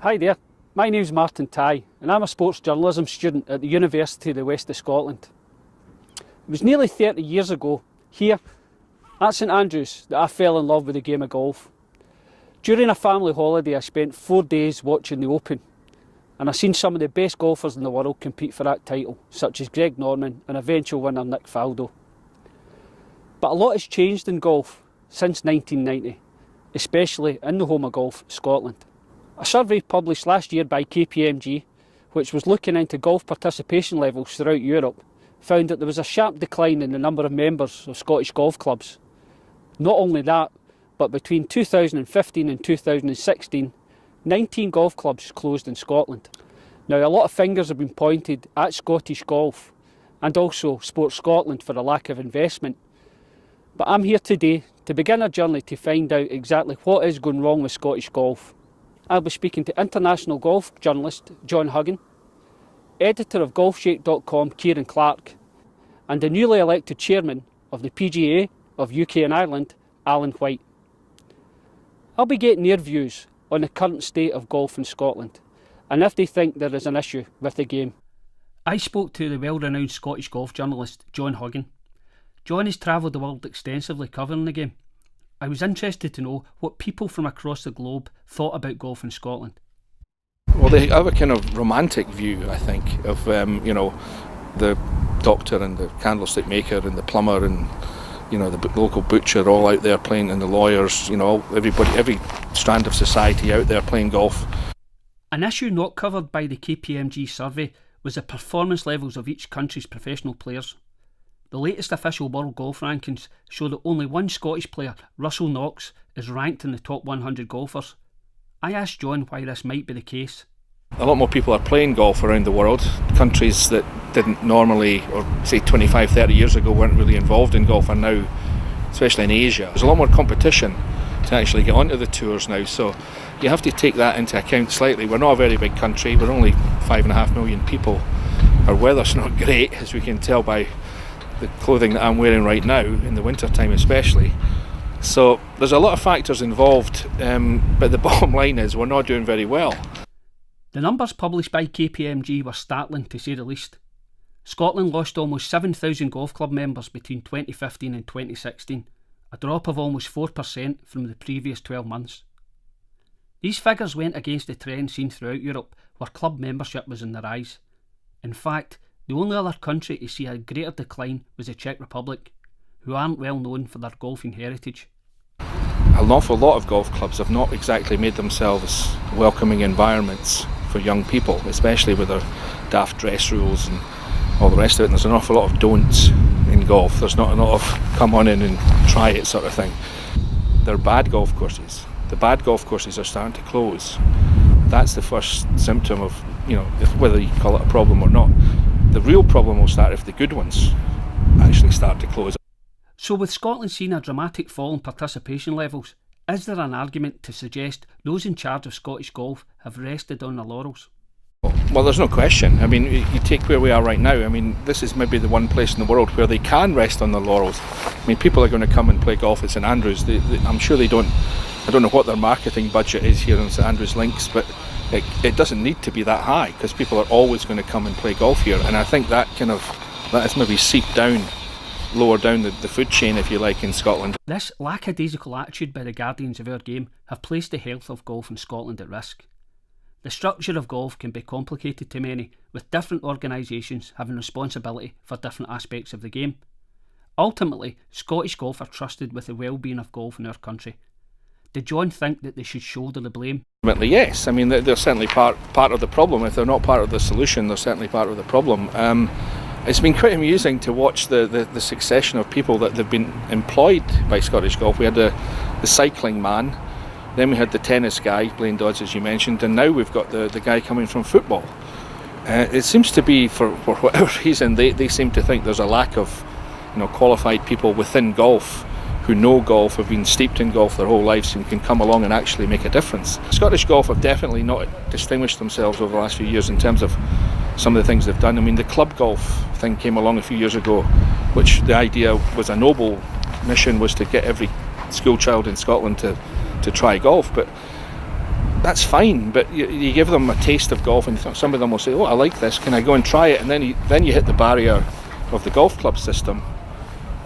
Hi there, my name's Martin Tighe and I'm a sports journalism student at the University of the West of Scotland. It was nearly 30 years ago, here at St Andrews, that I fell in love with the game of golf. During a family holiday I spent 4 days watching the Open and I seen some of the best golfers in the world compete for that title, such as Greg Norman and eventual winner Nick Faldo. But a lot has changed in golf since 1990, especially in the home of golf, Scotland. A survey published last year by KPMG, which was looking into golf participation levels throughout Europe, found that there was a sharp decline in the number of members of Scottish golf clubs. Not only that, but between 2015 and 2016, 19 golf clubs closed in Scotland. Now, a lot of fingers have been pointed at Scottish golf and also Sports Scotland for a lack of investment. But I'm here today to begin a journey to find out exactly what is going wrong with Scottish golf. I'll be speaking to international golf journalist John Huggin, editor of golfshake.com Kieran Clark, and the newly elected chairman of the PGA of UK and Ireland, Alan White. I'll be getting their views on the current state of golf in Scotland and if they think there is an issue with the game. I spoke to the well-renowned Scottish golf journalist John Huggin. John has travelled the world extensively covering the game. I was interested to know what people from across the globe thought about golf in Scotland. Well, they have a kind of romantic view, I think, of the doctor and the candlestick maker and the plumber and the local butcher all out there playing, and the lawyers, everybody, every strand of society out there playing golf. An issue not covered by the KPMG survey was the performance levels of each country's professional players. The latest official world golf rankings show that only one Scottish player, Russell Knox, is ranked in the top 100 golfers. I asked John why this might be the case. A lot more people are playing golf around the world. Countries that didn't normally, or say 25, 30 years ago, weren't really involved in golf are now, especially in Asia. There's a lot more competition to actually get onto the tours now, so you have to take that into account slightly. We're not a very big country, we're only 5.5 million people. Our weather's not great, as we can tell by the clothing that I'm wearing right now, in the winter time especially. So there's a lot of factors involved, but the bottom line is we're not doing very well. The numbers published by KPMG were startling, to say the least. Scotland lost almost 7,000 golf club members between 2015 and 2016, a drop of almost 4% from the previous 12 months. These figures went against the trend seen throughout Europe, where club membership was on the rise. In fact, the only other country to see a greater decline was the Czech Republic, who aren't well known for their golfing heritage. An awful lot of golf clubs have not exactly made themselves welcoming environments for young people, especially with their daft dress rules and all the rest of it. And there's an awful lot of don'ts in golf. There's not a lot of come on in and try it sort of thing. They're bad golf courses. The bad golf courses are starting to close. That's the first symptom of, whether you call it a problem or not. The real problem will start if the good ones actually start to close. So with Scotland seeing a dramatic fall in participation levels, is there an argument to suggest those in charge of Scottish golf have rested on their laurels? Well, there's no question. I mean, you take where we are right now. I mean, this is maybe the one place in the world where they can rest on their laurels. I mean, people are going to come and play golf at St Andrews. I'm sure they don't. I don't know what their marketing budget is here in St Andrews Links, but it doesn't need to be that high because people are always going to come and play golf here. And I think that has maybe seeped down, lower down the food chain, if you like, in Scotland. This lackadaisical attitude by the guardians of our game have placed the health of golf in Scotland at risk. The structure of golf can be complicated to many, with different organisations having responsibility for different aspects of the game. Ultimately, Scottish golf are trusted with the well-being of golf in our country. Did John think that they should shoulder the blame? Ultimately, yes. I mean, they're certainly part of the problem. If they're not part of the solution, they're certainly part of the problem. It's been quite amusing to watch the succession of people that they've been employed by Scottish golf. We had the cycling man, then we had the tennis guy, Blaine Dodds, as you mentioned, and now we've got the guy coming from football. It seems to be, for whatever reason, they seem to think there's a lack of qualified people within golf who know golf, have been steeped in golf their whole lives and can come along and actually make a difference. Scottish golf have definitely not distinguished themselves over the last few years in terms of some of the things they've done. I mean, the club golf thing came along a few years ago, which the idea was a noble mission, was to get every school child in Scotland to try golf, but that's fine, but you give them a taste of golf, and some of them will say, "Oh, I like this. Can I go and try it?" And then you hit the barrier of the golf club system.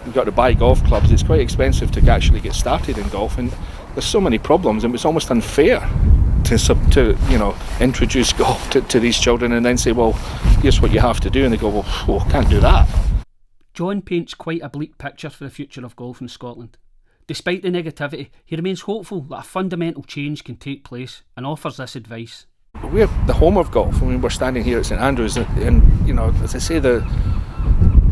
You've got to buy golf clubs. It's quite expensive to actually get started in golf, and there's so many problems, and it's almost unfair to introduce golf to these children and then say, "Well, here's what you have to do," and they go, "Well, I can't do that." John paints quite a bleak picture for the future of golf in Scotland. Despite the negativity, he remains hopeful that a fundamental change can take place and offers this advice. We're the home of golf. I mean, we're standing here at St Andrews, and as I say,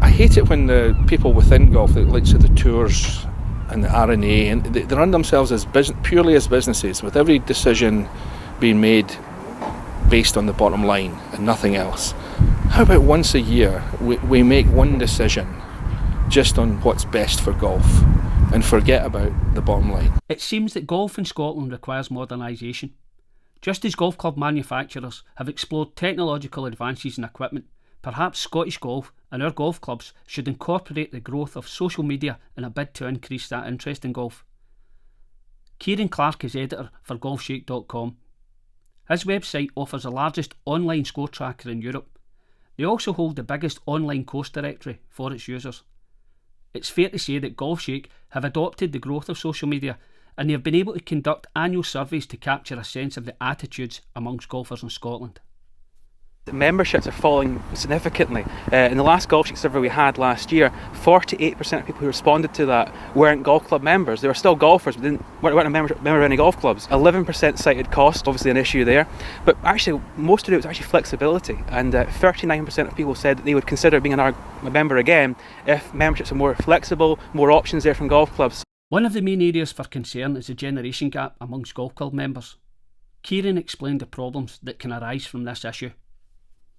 I hate it when the people within golf, the likes of the tours and the R&A, and they run themselves as purely as businesses, with every decision being made based on the bottom line and nothing else. How about once a year we make one decision just on what's best for golf and forget about the bottom line? It seems that golf in Scotland requires modernisation. Just as golf club manufacturers have explored technological advances in equipment, perhaps Scottish Golf and our golf clubs should incorporate the growth of social media in a bid to increase that interest in golf. Kieran Clark is editor for golfshake.com. His website offers the largest online score tracker in Europe. They also hold the biggest online course directory for its users. It's fair to say that GolfShake have adopted the growth of social media, and they have been able to conduct annual surveys to capture a sense of the attitudes amongst golfers in Scotland. Memberships are falling significantly. In the last GolfShake survey we had last year, 48% of people who responded to that weren't golf club members. They were still golfers, but weren't a member of any golf clubs. 11% cited cost, obviously an issue there, but actually most of it was actually flexibility, and 39% of people said that they would consider being a member again if memberships are more flexible, more options there from golf clubs. One of the main areas for concern is the generation gap amongst golf club members. Kieran explained the problems that can arise from this issue.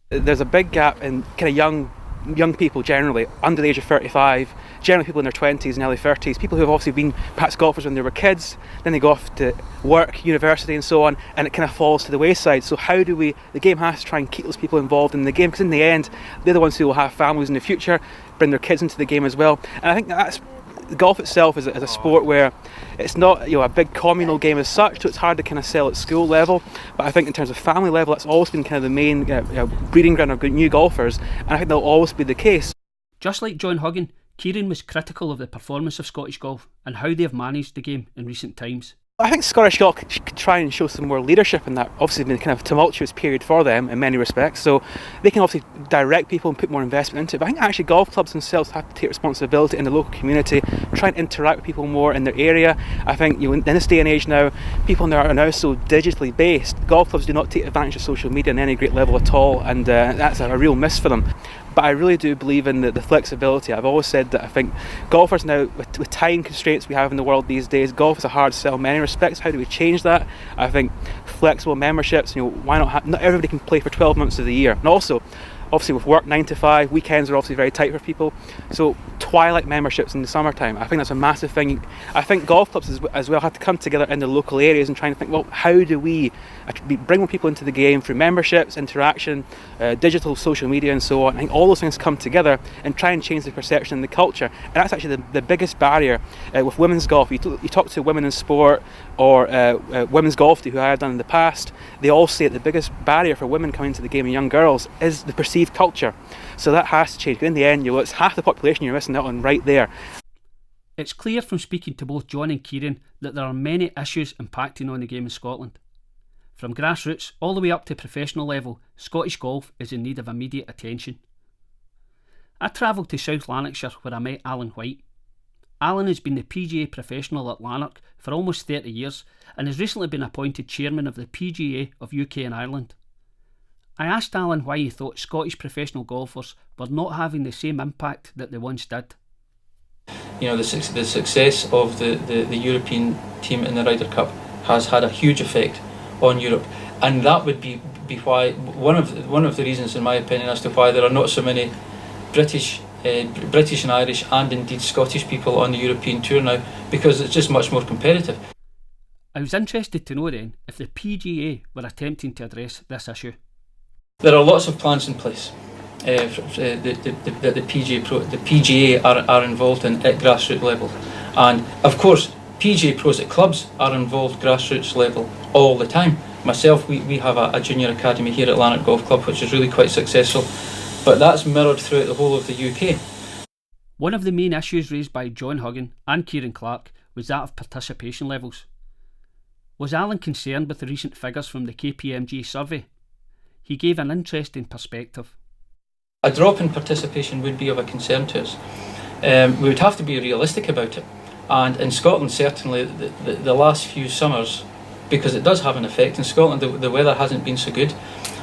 There's a big gap in kind of young people generally, under the age of 35, generally people in their 20s and early 30s, people who have obviously been perhaps golfers when they were kids, then they go off to work, university and so on, and it kind of falls to the wayside. So how do the game has to try and keep those people involved in the game, because in the end, they're the ones who will have families in the future, bring their kids into the game as well. And I think that's golf itself is a sport where it's not a big communal game as such, so it's hard to kind of sell at school level. But I think in terms of family level, that's always been kind of the main breeding ground of new golfers, and I think that'll always be the case. Just like John Huggan, Kieran was critical of the performance of Scottish golf and how they have managed the game in recent times. I think Scottish golf could try and show some more leadership in that. Obviously it's been a kind of tumultuous period for them in many respects, so they can obviously direct people and put more investment into it. But I think actually golf clubs themselves have to take responsibility in the local community, try and interact with people more in their area. I think in this day and age now, people are now so digitally based. Golf clubs do not take advantage of social media on any great level at all, and that's a real miss for them. But I really do believe in the flexibility. I've always said that I think golfers now, with time constraints we have in the world these days, golf is a hard sell in many respects. How do we change that? I think flexible memberships, why not everybody can play for 12 months of the year. And also, obviously with work 9 to 5, weekends are obviously very tight for people, so twilight memberships in the summertime, I think that's a massive thing. I think golf clubs as well have to come together in the local areas and try and think, well, how do we bring more people into the game through memberships, interaction, digital, social media and so on. I think all those things come together and try and change the perception and the culture, and that's actually the biggest barrier with women's golf. You talk to women in sport or women's golf who I have done in the past, they all say that the biggest barrier for women coming into the game and young girls is the perceived culture. So that has to change. But in the end, it's half the population you're missing out on right there. It's clear from speaking to both John and Kieran that there are many issues impacting on the game in Scotland. From grassroots all the way up to professional level, Scottish golf is in need of immediate attention. I travelled to South Lanarkshire where I met Alan White. Alan has been the PGA professional at Lanark for almost 30 years and has recently been appointed chairman of the PGA of UK and Ireland. I asked Alan why he thought Scottish professional golfers were not having the same impact that they once did. The success of the European team in the Ryder Cup has had a huge effect on Europe, and that would be why one of the reasons, in my opinion, as to why there are not so many British and Irish and indeed Scottish people on the European tour now, because it's just much more competitive. I was interested to know then if the PGA were attempting to address this issue. There are lots of plans in place that the PGA are involved in at grassroots level, and of course PGA pros at clubs are involved grassroots level all the time. myself, we have a junior academy here at Lanark Golf Club, which is really quite successful, but that's mirrored throughout the whole of the UK. One of the main issues raised by John Huggan and Kieran Clark was that of participation levels. Was Alan concerned with the recent figures from the KPMG survey? He gave an interesting perspective. A drop in participation would be of a concern to us. We would have to be realistic about it. And in Scotland, certainly, the last few summers, because it does have an effect, in Scotland the weather hasn't been so good.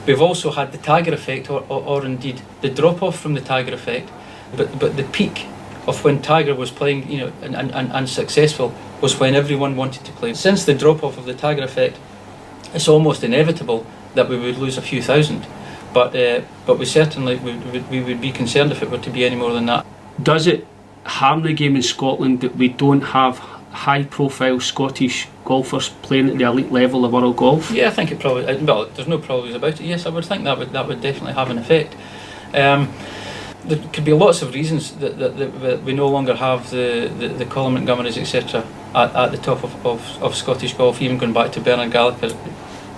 We've also had the Tiger effect, or indeed the drop-off from the Tiger effect, but the peak of when Tiger was playing, and successful, was when everyone wanted to play. Since the drop-off of the Tiger effect, it's almost inevitable that we would lose a few thousand, but we certainly we would be concerned if it were to be any more than that. Does it harm the game in Scotland that we don't have high-profile Scottish golfers playing at the elite level of world golf? Yeah, I think it probably. Well, there's no problems about it. Yes, I would think that would definitely have an effect. There could be lots of reasons that we no longer have the Colin Montgomerys, etc. at the top of Scottish golf, even going back to Bernard Gallagher,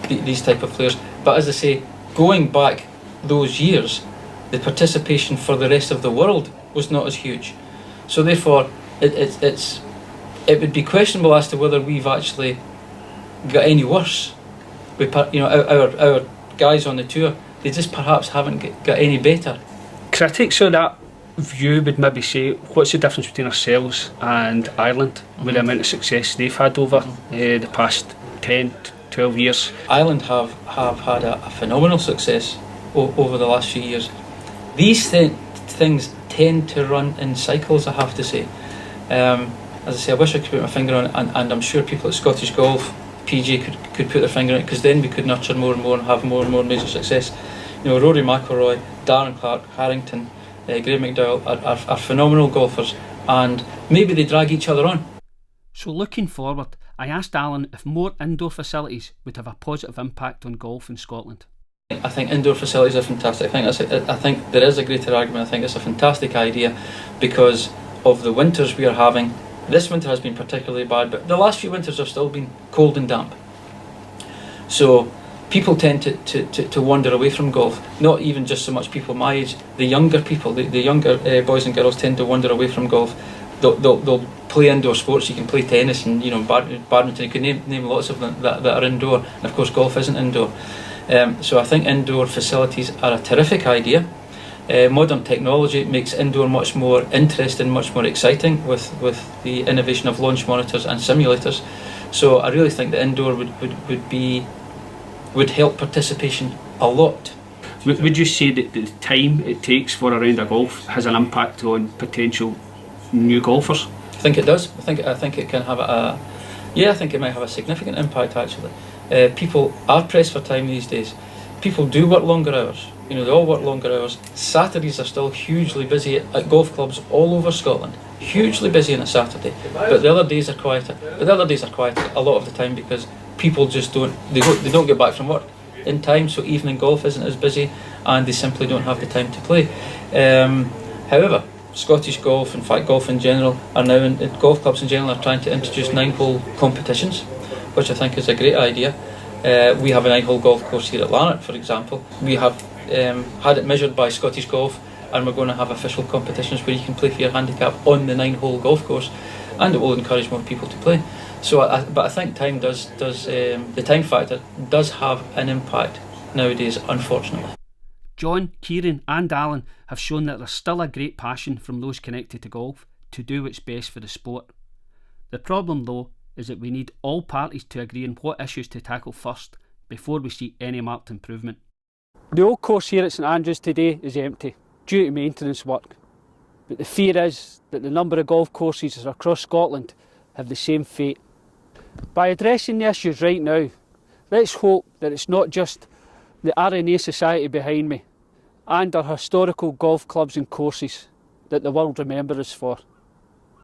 these type of players. But as I say, going back those years, the participation for the rest of the world was not as huge. So therefore, it would be questionable as to whether we've actually got any worse. Our guys on the tour, they just perhaps haven't got any better. Critics of that view would maybe say, what's the difference between ourselves and Ireland with the amount of success they've had over the past 10, 12 years? Ireland have had a phenomenal success over the last few years. These things tend to run in cycles, I have to say. As I say, I wish I could put my finger on it, and I'm sure people at Scottish Golf, PGA could put their finger on it, because then we could nurture more and more and have more and more major success. Rory McIlroy, Darren Clark, Harrington, Graham McDowell are phenomenal golfers, and maybe they drag each other on. So looking forward, I asked Alan if more indoor facilities would have a positive impact on golf in Scotland. I think indoor facilities are fantastic. I think there is a greater argument. I think it's a fantastic idea because of the winters we are having. This winter has been particularly bad, but the last few winters have still been cold and damp. So people tend to wander away from golf. Not even just so much people my age. The younger people, the younger boys and girls tend to wander away from golf. They'll play indoor sports. You can play tennis and badminton. You can name lots of them that are indoor. And of course, golf isn't indoor. So I think indoor facilities are a terrific idea. Modern technology makes indoor much more interesting, much more exciting with the innovation of launch monitors and simulators. So I really think that indoor would help participation a lot. Would you say that the time it takes for a round of golf has an impact on potential new golfers? I think it does. I think it can have I think it might have a significant impact actually. People are pressed for time these days. People do work longer hours. They all work longer hours. Saturdays are still hugely busy at golf clubs all over Scotland. Hugely busy on a Saturday. But the other days are quieter. A lot of the time because people just don't get back from work in time, so evening golf isn't as busy and they simply don't have the time to play. However, Scottish golf, in fact golf in general, are now in golf clubs in general are trying to introduce 9-hole competitions, which I think is a great idea. We have a 9-hole golf course here at Lanark, for example. We have had it measured by Scottish Golf, and we're going to have official competitions where you can play for your handicap on the 9-hole golf course, and it will encourage more people to play. So, but I think time the time factor does have an impact nowadays, unfortunately. John, Kieran and Alan have shown that there's still a great passion from those connected to golf to do what's best for the sport. The problem though is that we need all parties to agree on what issues to tackle first before we see any marked improvement. The old course here at St Andrews today is empty due to maintenance work, but the fear is that the number of golf courses across Scotland have the same fate. By addressing the issues right now, let's hope that it's not just the RNA Society behind me and our historical golf clubs and courses that the world remember us for.